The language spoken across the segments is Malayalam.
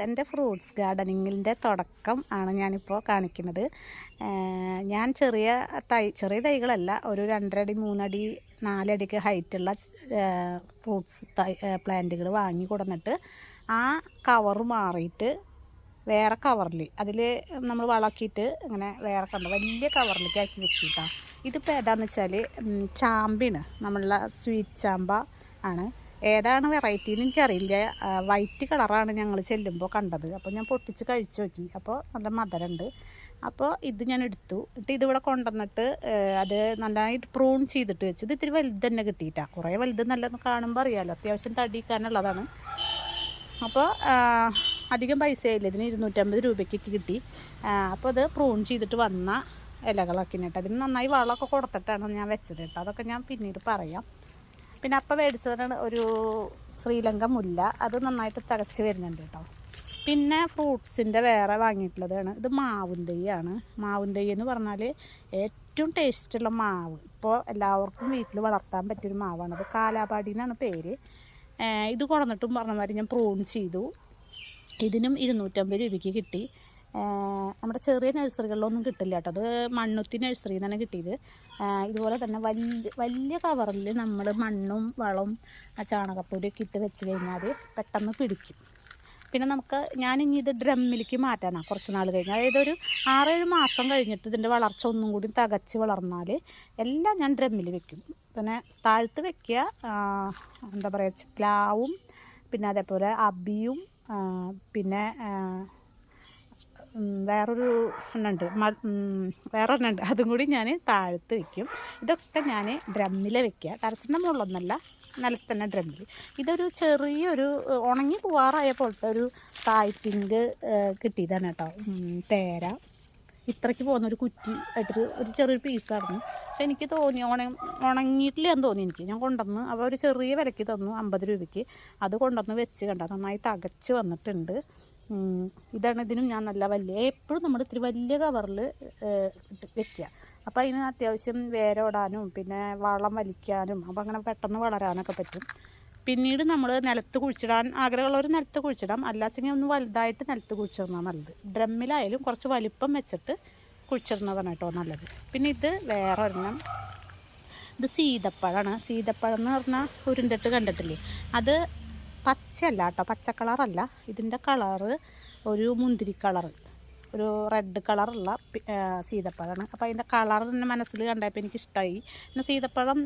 എൻ്റെ ഫ്രൂട്ട്സ് ഗാർഡനിങ്ങിൻ്റെ തുടക്കം ആണ് ഞാനിപ്പോൾ കാണിക്കുന്നത്. ഞാൻ ചെറിയ തൈകളല്ല, ഒരു 2 അടി 3 അടി 4 അടിക്ക് ഹൈറ്റുള്ള ഫ്രൂട്ട്സ് പ്ലാന്റുകൾ വാങ്ങി കൊടുന്നിട്ട് ആ കവറ് മാറിയിട്ട് വേറെ കവറിൽ അതിൽ നമ്മൾ വളക്കിയിട്ട് ഇങ്ങനെ വേറെ വലിയ കവറിലേക്ക് ആക്കി വെച്ചിട്ടാണ്. ഇതിപ്പോൾ ഏതാണെന്ന് വെച്ചാൽ ചാമ്പിയാണ്, നമ്മളുടെ സ്വീറ്റ് ചാമ്പ ആണ്. ഏതാണ് വെറൈറ്റി എന്ന് എനിക്കറിയില്ല. വൈറ്റ് കളറാണ് ഞങ്ങൾ ചെല്ലുമ്പോൾ കണ്ടത്. അപ്പോൾ ഞാൻ പൊട്ടിച്ച് കഴിച്ച് നോക്കി. അപ്പോൾ നല്ല മധുരമുണ്ട്. അപ്പോൾ ഇത് ഞാൻ എടുത്തു. ഇതിവിടെ കൊണ്ടുവന്നിട്ട് അത് നന്നായിട്ട് പ്രൂൺ ചെയ്തിട്ട് വെച്ചു. ഇത് ഇത്തിരി വലുത് തന്നെ കിട്ടിയിട്ടാണ്. കുറേ വലുത് നല്ലതെന്ന് കാണുമ്പോൾ അറിയാമല്ലോ, അത്യാവശ്യം തടിക്കാനുള്ളതാണ്. അപ്പോൾ അധികം പൈസയില്ല, ഇതിന് 250 രൂപയ്ക്ക് കിട്ടി. അപ്പോൾ അത് പ്രൂൺ ചെയ്തിട്ട് വന്ന ഇലകളൊക്കെ കേട്ടോ. അതിന് നന്നായി വളമൊക്കെ കൊടുത്തിട്ടാണ് ഞാൻ വെച്ചത് കേട്ടോ. അതൊക്കെ ഞാൻ പിന്നീട് പറയാം. പിന്നെ അപ്പം മേടിച്ചതാണ് ഒരു ശ്രീലങ്ക മുല്ല. അത് നന്നായിട്ട് തികച്ച് വരുന്നുണ്ട് കേട്ടോ. പിന്നെ ഫ്രൂട്ട്സിൻ്റെ വേറെ വാങ്ങിയിട്ടുള്ളതാണ്. ഇത് മാവിൻ തൈയാണ്. മാവിൻ തൈ എന്ന് പറഞ്ഞാൽ ഏറ്റവും ടേസ്റ്റുള്ള മാവ്. ഇപ്പോൾ എല്ലാവർക്കും വീട്ടിൽ വളർത്താൻ പറ്റിയൊരു മാവാണ്. അത് കാലാപാടി എന്നാണ് പേര്. ഇത് കൊണ്ടുവന്നിട്ടും പറഞ്ഞ മാതിരി ഞാൻ പ്രൂൺ ചെയ്തു. ഇതിനും 250 രൂപയ്ക്ക് കിട്ടി. നമ്മുടെ ചെറിയ നഴ്സറികളിലൊന്നും കിട്ടില്ല കേട്ടോ. അത് മണ്ണുത്തി നഴ്സറിയിൽ നിന്നാണ് കിട്ടിയത്. ഇതുപോലെ തന്നെ വലിയ കവറിൽ നമ്മൾ മണ്ണും വളവും ചാണകപ്പൊടിയൊക്കെ ഇട്ട് വെച്ച് കഴിഞ്ഞാൽ പെട്ടെന്ന് പിടിക്കും. പിന്നെ ഞാനിനി ഇത് ഡ്രമ്മിലേക്ക് മാറ്റാനാണ് കുറച്ച് നാൾ കഴിഞ്ഞ്. അതായത് ഒരു 6-7 മാസം കഴിഞ്ഞിട്ട് ഇതിൻ്റെ വളർച്ച ഒന്നും കൂടി തികച്ച് വളർന്നാൽ എല്ലാം ഞാൻ ഡ്രമ്മിൽ വെക്കും. പിന്നെ താഴ്ത്ത് വെക്കുക, എന്താ പറയുക, പ്ലാവും പിന്നെ അതേപോലെ അബിയും പിന്നെ വേറൊരു എണ്ണുണ്ട് അതും കൂടി ഞാൻ താഴത്ത് വയ്ക്കും. ഇതൊക്കെ ഞാൻ ഡ്രമ്മിൽ വെക്കുക. ടെറസിൻ്റെ മുകളിലൊന്നല്ല, നിലത്ത് തന്നെ ഡ്രമ്മിൽ. ഇതൊരു ചെറിയൊരു ഉണങ്ങി പോവാറായ പോലത്തെ ഒരു തായ്പിങ്ക് കിട്ടിയതാണ് കേട്ടോ. പേര ഇത്രയ്ക്ക് പോകുന്നൊരു കുറ്റി ആയിട്ടൊരു ചെറിയൊരു പീസായിരുന്നു. പക്ഷെ എനിക്ക് തോന്നി ഉണങ്ങിയിട്ടില്ലെന്ന് തോന്നി എനിക്ക്. ഞാൻ കൊണ്ടുവന്ന് അപ്പോൾ ഒരു ചെറിയ വിലയ്ക്ക് തന്നു, 50 രൂപയ്ക്ക്. അത് കൊണ്ടുവന്ന് വെച്ച് കണ്ട നന്നായി തികച്ച് വന്നിട്ടുണ്ട്. ഇതാണ്. ഇതിനും ഞാൻ നല്ല എപ്പോഴും നമ്മൾ ഇത്തിരി വലിയ കവറിൽ വെക്കുക. അപ്പോൾ അതിന് അത്യാവശ്യം വേരോടാനും പിന്നെ വളം വലിക്കാനും അപ്പോൾ അങ്ങനെ പെട്ടെന്ന് വളരാനൊക്കെ പറ്റും. പിന്നീട് നമ്മൾ നിലത്ത് കുഴിച്ചിടാൻ ആഗ്രഹമുള്ളവർ നിലത്ത് കുഴിച്ചിടാം. അല്ലാച്ചെങ്കിൽ ഒന്ന് വലുതായിട്ട് നിലത്ത് കുഴിച്ചിടുന്നതാണ് നല്ലത്. ഡ്രമ്മിലായാലും കുറച്ച് വലിപ്പം വെച്ചിട്ട് കുഴിച്ചിടുന്നതാണ് കേട്ടോ നല്ലത്. പിന്നെ ഇത് വേറെ ഒരെണ്ണം, ഇത് സീതപ്പഴമാണ്. സീതപ്പഴം എന്ന് പറഞ്ഞാൽ ഉരുണ്ടിട്ട് കണ്ടിട്ടില്ലേ? അത് പച്ചയല്ല കേട്ടോ, പച്ച കളറല്ല. ഇതിൻ്റെ കളറ് ഒരു മുന്തിരി കളറ്, ഒരു റെഡ് കളറുള്ള സീതപ്പഴമാണ്. അപ്പോൾ അതിൻ്റെ കളർ തന്നെ മനസ്സിൽ കണ്ടപ്പോൾ എനിക്കിഷ്ടമായി. പിന്നെ സീതപ്പഴം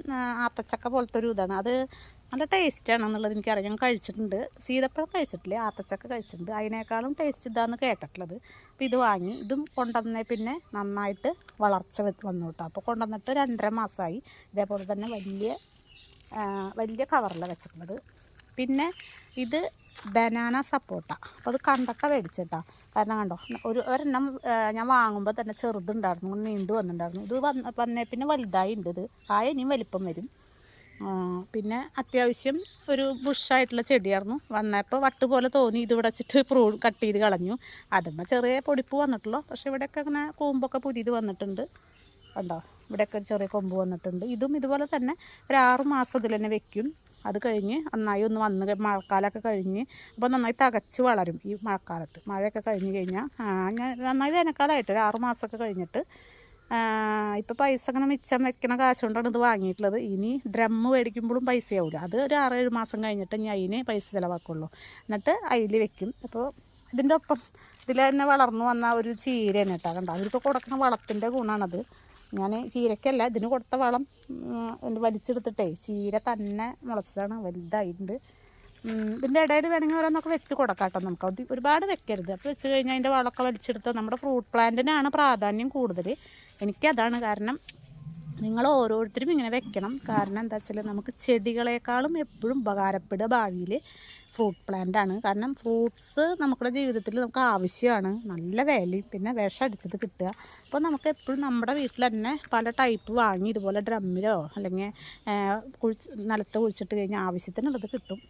ആത്തച്ചക്ക പോലത്തെ ഒരു ഇതാണ്. അത് നല്ല ടേസ്റ്റാണെന്നുള്ളത് എനിക്കറിയാം. ഞാൻ കഴിച്ചിട്ടുണ്ട്. സീതപ്പഴം കഴിച്ചിട്ടില്ലേ, ആത്തച്ചക്ക കഴിച്ചിട്ടുണ്ട്. അതിനേക്കാളും ടേസ്റ്റ് ഇതാണെന്ന് കേട്ടിട്ടുള്ളത്. അപ്പോൾ ഇത് വാങ്ങി. ഇതും കൊണ്ടുവന്നേ പിന്നെ നന്നായിട്ട് വളർച്ച വന്നു കേട്ടോ. അപ്പോൾ കൊണ്ടുവന്നിട്ട് 2.5 മാസമായി. ഇതേപോലെ തന്നെ വലിയ കവറിലാണ് വെച്ചിട്ടുള്ളത്. പിന്നെ ഇത് ബനാന സപ്പോട്ട. അപ്പോൾ അത് കണ്ടൊക്കെ മേടിച്ചിട്ടാ. കാരണം കണ്ടോ, ഒരെണ്ണം ഞാൻ വാങ്ങുമ്പോൾ തന്നെ ചെറുതുണ്ടായിരുന്നു, നീണ്ടു വന്നിട്ടുണ്ടായിരുന്നു. ഇത് വന്നേ പിന്നെ വലുതായി ഉണ്ട്. ഇത് ഇനിയും വലിപ്പം വരും. പിന്നെ അത്യാവശ്യം ഒരു ബുഷായിട്ടുള്ള ചെടിയായിരുന്നു. വന്നപ്പോൾ വട്ട് പോലെ തോന്നി. ഇത് ഇവിടെ വെച്ചിട്ട് കട്ട് ചെയ്ത് കളഞ്ഞു. അതുമ്പോൾ ചെറിയ പൊടിപ്പ് വന്നിട്ടുള്ളൂ. പക്ഷേ ഇവിടെയൊക്കെ അങ്ങനെ കൊമ്പൊക്കെ പുതിയത് വന്നിട്ടുണ്ട്. കണ്ടോ, ഇവിടെയൊക്കെ ചെറിയ കൊമ്പ് വന്നിട്ടുണ്ട്. ഇതും ഇതുപോലെ തന്നെ ഒരു 6 മാസം ഇതിൽ തന്നെ വെക്കും. അത് കഴിഞ്ഞ് നന്നായി ഒന്ന് മഴക്കാലമൊക്കെ കഴിഞ്ഞ് അപ്പോൾ നന്നായി തികച്ച് വളരും. ഈ മഴക്കാലത്ത് മഴയൊക്കെ കഴിഞ്ഞ് കഴിഞ്ഞാൽ ഞാൻ നന്നായി വേനൽക്കാലമായിട്ട് ഒരു 6 മാസമൊക്കെ കഴിഞ്ഞിട്ട് ഇപ്പോൾ പൈസ അങ്ങനെ മിച്ചം വെക്കണ കാശ് കൊണ്ടാണ് ഇത് വാങ്ങിയിട്ടുള്ളത്. ഇനി ഡ്രമ്മ് മേടിക്കുമ്പോഴും പൈസയാവില്ല. അത് ഒരു 6-7 മാസം കഴിഞ്ഞിട്ട് ഞാൻ അതിന് പൈസ ചിലവാക്കുള്ളൂ. എന്നിട്ട് അതിൽ വെക്കും. അപ്പോൾ ഇതിൻ്റെ ഒപ്പം ഇതിൽ തന്നെ വളർന്നു വന്ന ഒരു ചീര തന്നെ കേട്ടോ. കണ്ടോ, അതിലിപ്പോൾ കൊടുക്കുന്ന വളത്തിൻ്റെ ഗുണമാണത്. ഞാൻ ചീരക്കല്ല, ഇതിന് കൊടുത്ത വളം വലിച്ചെടുത്തിട്ടേ ചീര തന്നെ മുളച്ചതാണ്, വലുതായിട്ടുണ്ട്. ഇതിൻ്റെ ഇടയിൽ വേണമെങ്കിൽ ഓരോന്നൊക്കെ വെച്ച് കൊടുക്കാം കേട്ടോ. നമുക്ക് അത് ഒരുപാട് വെക്കരുത്. അപ്പോൾ വെച്ച് കഴിഞ്ഞാൽ അതിൻ്റെ വളമൊക്കെ വലിച്ചെടുത്ത് നമ്മുടെ ഫ്രൂട്ട് പ്ലാന്റിനാണ് പ്രാധാന്യം കൂടുതൽ. എനിക്കതാണ്. കാരണം നിങ്ങൾ ഓരോരുത്തരും ഇങ്ങനെ വെക്കണം. കാരണം എന്താ വെച്ചാൽ നമുക്ക് ചെടികളെക്കാളും എപ്പോഴും ഉപകാരപ്പെടുക ഭാവിയിൽ ഫ്രൂട്ട് പ്ലാന്റാണ്. കാരണം ഫ്രൂട്ട്സ് നമ്മുടെ ജീവിതത്തിൽ നമുക്ക് ആവശ്യമാണ്. നല്ല വിലയും പിന്നെ വിഷം അടിച്ചത് കിട്ടുക. അപ്പോൾ നമുക്ക് എപ്പോഴും നമ്മുടെ വീട്ടിൽ തന്നെ പല ടൈപ്പ് വാങ്ങി ഇതുപോലെ ഡ്രമ്മിലോ അല്ലെങ്കിൽ നിലത്ത് കുഴിച്ചിട്ട് കഴിഞ്ഞാൽ ആവശ്യത്തിനുള്ളത് കിട്ടും.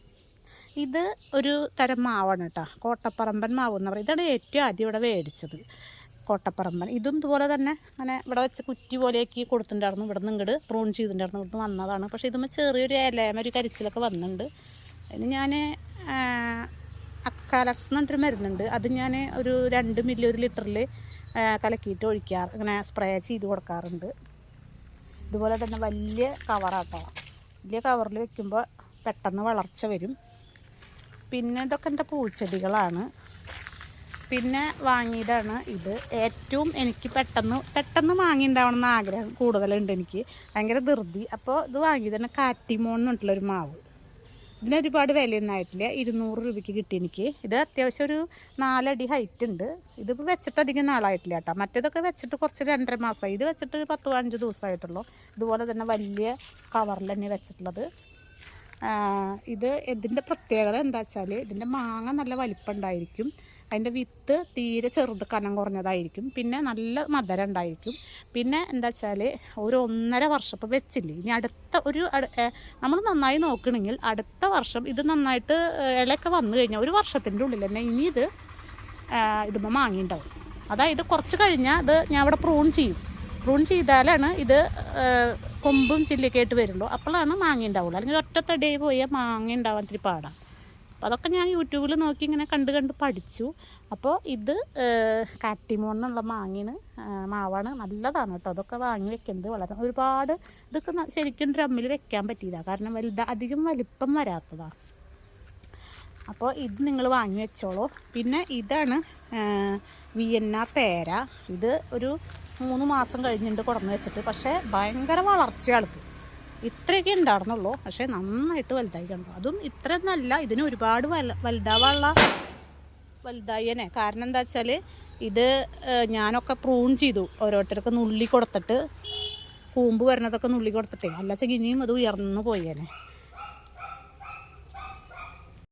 ഇത് ഒരു തരം മാവാണ് കേട്ടോ, കോട്ടപ്പറമ്പൻ മാവ് എന്ന് പറയും. ഇതാണ് ഏറ്റവും ആദ്യം ഇവിടെ മേടിച്ചത്, കോട്ടപ്പറമ്പൻ. ഇതും ഇതുപോലെ തന്നെ അങ്ങനെ ഇവിടെ വെച്ച് കുറ്റി പോലെയാക്കി കൊടുത്തിട്ടുണ്ടായിരുന്നു. ഇവിടെ നിന്ന് ഇങ്ങോട്ട് പ്രൂൺ ചെയ്തിട്ടുണ്ടായിരുന്നു, ഇവിടുന്ന് വന്നതാണ്. പക്ഷേ ഇതുമ്പോൾ ചെറിയൊരു ഇലമ ഒരു കരിച്ചിലൊക്കെ വന്നിട്ടുണ്ട്. അതിന് ഞാൻ മെക്കാലക്സ് എന്ന് പറഞ്ഞിട്ടൊരു മരുന്നുണ്ട്. അത് ഞാൻ ഒരു 2 മില്ലി 1 ലിറ്ററിൽ കലക്കിയിട്ട് ഇങ്ങനെ സ്പ്രേ ചെയ്ത് കൊടുക്കാറുണ്ട്. ഇതുപോലെ തന്നെ വലിയ കവറാട്ടോ. വലിയ കവറിൽ വെക്കുമ്പോൾ പെട്ടെന്ന് വളർച്ച വരും. പിന്നെ ഇതൊക്കെ എൻ്റെ പൂച്ചെടികളാണ്. പിന്നെ വാങ്ങിയതാണ് ഇത്. ഏറ്റവും എനിക്ക് പെട്ടെന്ന് വാങ്ങിയിട്ടുണ്ടാവണം എന്ന് ആഗ്രഹം കൂടുതലുണ്ട് എനിക്ക്. ഭയങ്കര ധൃതി. അപ്പോൾ ഇത് വാങ്ങിയതാണ് കാറ്റിമോൺ എന്ന് പറഞ്ഞിട്ടുള്ളൊരു മാവ്. ഇതിന് ഒരുപാട് വിലയൊന്നും ആയിട്ടില്ല. 200 രൂപയ്ക്ക് കിട്ടി എനിക്ക്. ഇത് അത്യാവശ്യം ഒരു 4 അടി ഹൈറ്റ് ഉണ്ട്. ഇതിപ്പോൾ വെച്ചിട്ട് അധികം നാളായിട്ടില്ല കേട്ടോ. മറ്റേതൊക്കെ വെച്ചിട്ട് കുറച്ച് 2.5 മാസമായി. ഇത് വെച്ചിട്ട് ഒരു 10-15 ദിവസമായിട്ടുള്ളൂ. ഇതുപോലെ തന്നെ വലിയ കവറിൽ തന്നെ വെച്ചിട്ടുള്ളത്. ഇതിൻ്റെ പ്രത്യേകത എന്താ വെച്ചാൽ ഇതിൻ്റെ മാങ്ങ നല്ല വലിപ്പമുണ്ടായിരിക്കും. അതിൻ്റെ വിത്ത് തീരെ ചെറുത് കനം കുറഞ്ഞതായിരിക്കും. പിന്നെ നല്ല മധുരം ഉണ്ടായിരിക്കും. പിന്നെ എന്താ വെച്ചാൽ ഒരു 1.5 വർഷം ഇപ്പോൾ വെച്ചില്ലേ, ഇനി നമ്മൾ നന്നായി നോക്കണമെങ്കിൽ അടുത്ത വർഷം ഇത് നന്നായിട്ട് ഇലയൊക്കെ വന്നു കഴിഞ്ഞാൽ 1 വർഷത്തിൻ്റെ ഉള്ളിൽ തന്നെ ഇനി ഇതുമ്പോൾ മാങ്ങിയിട്ടുണ്ടാവും. അതായത് കുറച്ച് കഴിഞ്ഞാൽ ഇത് ഞാൻ അവിടെ പ്രൂൺ ചെയ്താലാണ് ഇത് കൊമ്പും ചില്ലിയൊക്കെ ആയിട്ട് വരുള്ളൂ. അപ്പോഴാണ് മാങ്ങ ഉണ്ടാവുള്ളൂ. അല്ലെങ്കിൽ ഒറ്റത്തടിയായി പോയാൽ മാങ്ങ ഉണ്ടാവാൻ ഇത്തിരി പാടാണ്. അപ്പോൾ അതൊക്കെ ഞാൻ യൂട്യൂബിൽ നോക്കി ഇങ്ങനെ കണ്ട് പഠിച്ചു. അപ്പോൾ ഇത് കാറ്റിമോൺ എന്നുള്ള മാവാണ്. നല്ലതാണ് കേട്ടോ. അതൊക്കെ വാങ്ങി വെക്കുന്നത് വളരെ ഒരുപാട് ഇതൊക്കെ ശരിക്കും ഡ്രമ്മിൽ വെക്കാൻ പറ്റിയതാണ്. കാരണം അധികം വലിപ്പം വരാത്തതാണ്. അപ്പോൾ ഇത് നിങ്ങൾ വാങ്ങി വെച്ചോളൂ. പിന്നെ ഇതാണ് വിയന്ന പേര. ഇത് ഒരു 3 മാസം കഴിഞ്ഞിട്ട് കൊണ്ടുവന്ന് വെച്ചിട്ട്. പക്ഷേ ഭയങ്കര വളർച്ചയാണ്. ഇത്രയൊക്കെ ഉണ്ടായിരുന്നുള്ളൂ. പക്ഷേ നന്നായിട്ട് വലുതായി കണ്ടു. അതും ഇത്രയൊന്നല്ല, ഇതിന് ഒരുപാട് വലുതായിനെ. കാരണം എന്താ വെച്ചാൽ ഇത് ഞാനൊക്കെ പ്രൂൺ ചെയ്തു. ഓരോരുത്തർക്ക് നുള്ളി കൊടുത്തിട്ട് കൂമ്പ് വരുന്നതൊക്കെ നുള്ളി കൊടുത്തിട്ടേ. അല്ല വെച്ചാൽ ഇനിയും അത് ഉയർന്നു പോയേനെ.